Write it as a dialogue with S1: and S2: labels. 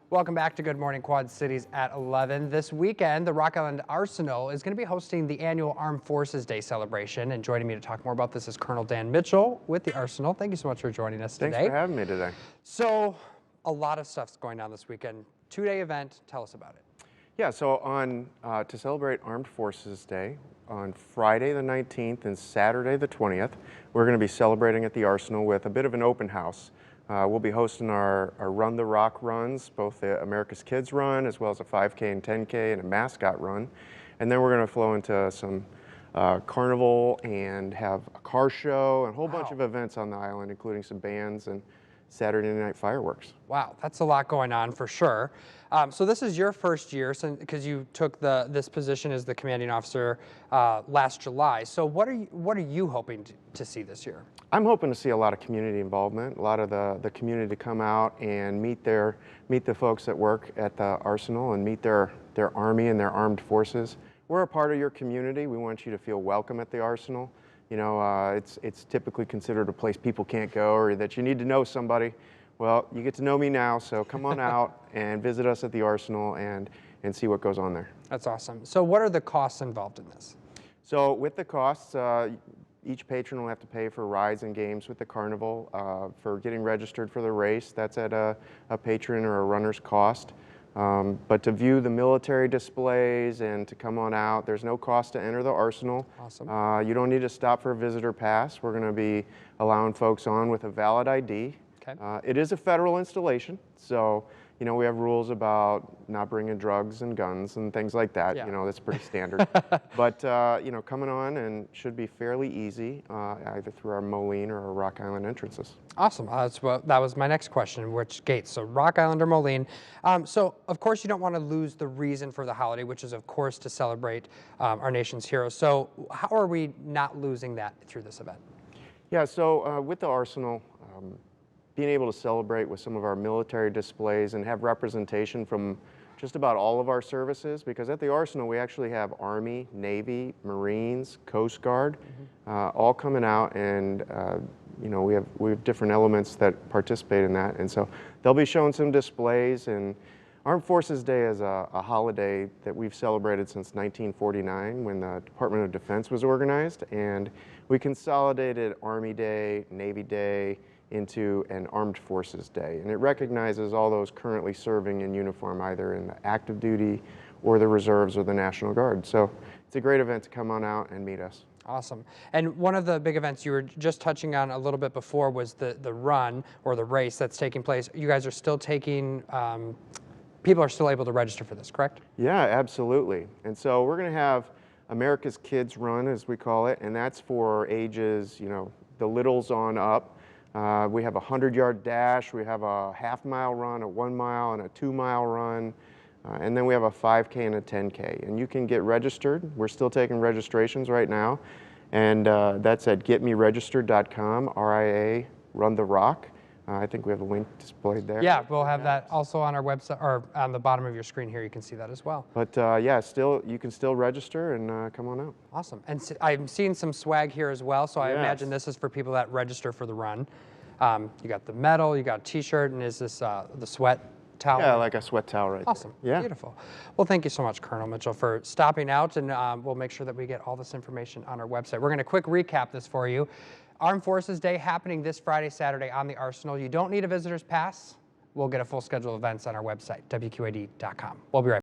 S1: Welcome back to Good Morning Quad Cities at 11. This weekend, the Rock Island Arsenal is going to be hosting the annual Armed Forces Day celebration. And joining me to talk more about this is Colonel Dan Mitchell with the Arsenal. Thank you so much for joining us today.
S2: Thanks for having me today.
S1: So, a lot of stuff's going on this weekend. Two-day event. Tell us about it.
S2: Yeah, so to celebrate Armed Forces Day, on Friday the 19th and Saturday the 20th, we're going to be celebrating at the Arsenal with a bit of an open house. We'll be hosting our Run the Rock runs, both the America's Kids run as well as a 5K and 10K and a mascot run. And then we're going to flow into some carnival and have a car show and a whole bunch of events on the island, including some bands and Saturday night fireworks.
S1: Wow, that's a lot going on for sure. So this is your first year because you took this position as the commanding officer last July. So what are you hoping to see this year?
S2: I'm hoping to see a lot of community involvement, a lot of the community to come out and meet the folks that work at the Arsenal and meet their Army and their armed forces. We're a part of your community. We want you to feel welcome at the Arsenal. You know, it's typically considered a place people can't go or that you need to know somebody. Well, you get to know me now, so come on out and visit us at the Arsenal and see what goes on there.
S1: That's awesome. So what are the costs involved in this?
S2: So with the costs, each patron will have to pay for rides and games with the carnival. For getting registered for the race, that's at a patron or a runner's cost. But to view the military displays and to come on out, there's no cost to enter the Arsenal.
S1: Awesome.
S2: You don't need to stop for a visitor pass. We're going to be allowing folks on with a valid ID.
S1: Okay.
S2: It is a federal installation, so you know we have rules about not bringing drugs and guns and things like that.
S1: Yeah.
S2: You know that's pretty standard. But you know, coming on and should be fairly easy, either through our Moline or our Rock Island entrances.
S1: Awesome. That was my next question, which gates? So Rock Island or Moline. So of course you don't want to lose the reason for the holiday, which is of course to celebrate our nation's heroes. So how are we not losing that through this event?
S2: Yeah, so with the Arsenal, being able to celebrate with some of our military displays and have representation from just about all of our services, because at the Arsenal we actually have Army, Navy, Marines, Coast Guard, all coming out, and you know we have different elements that participate in that, and so they'll be showing some displays. And Armed Forces Day is a holiday that we've celebrated since 1949 when the Department of Defense was organized, and we consolidated Army Day, Navy Day into an Armed Forces Day. And it recognizes all those currently serving in uniform, either in the active duty or the reserves or the National Guard. So it's a great event to come on out and meet us.
S1: Awesome. And one of the big events you were just touching on a little bit before was the run or the race that's taking place. You guys are still taking, people are still able to register for this, correct?
S2: Yeah, absolutely. And so we're going to have America's Kids Run, as we call it, and that's for ages, you know, the littles on up. We have a 100-yard dash, we have a half-mile run, a 1 mile, and a 2-mile run, and then we have a 5K and a 10K. And you can get registered. We're still taking registrations right now, and that's at getmeregistered.com, RIA, Run the Rock. I think we have a link displayed there.
S1: Yeah, we'll have that also on our website, or on the bottom of your screen here. You can see that as well.
S2: But yeah, you can still register and come on out.
S1: Awesome. And I'm seeing some swag here as well, so I imagine this is for people that register for the run. You got the medal, you got a t-shirt, and is this the sweat towel?
S2: Yeah, like a sweat towel right
S1: Awesome.
S2: there. Yeah.
S1: Beautiful. Well, thank you so much, Colonel Mitchell, for stopping out, and we'll make sure that we get all this information on our website. We're going to quick recap this for you. Armed Forces Day happening this Friday, Saturday on the Arsenal. You don't need a visitor's pass. We'll get a full schedule of events on our website, WQAD.com. We'll be right back.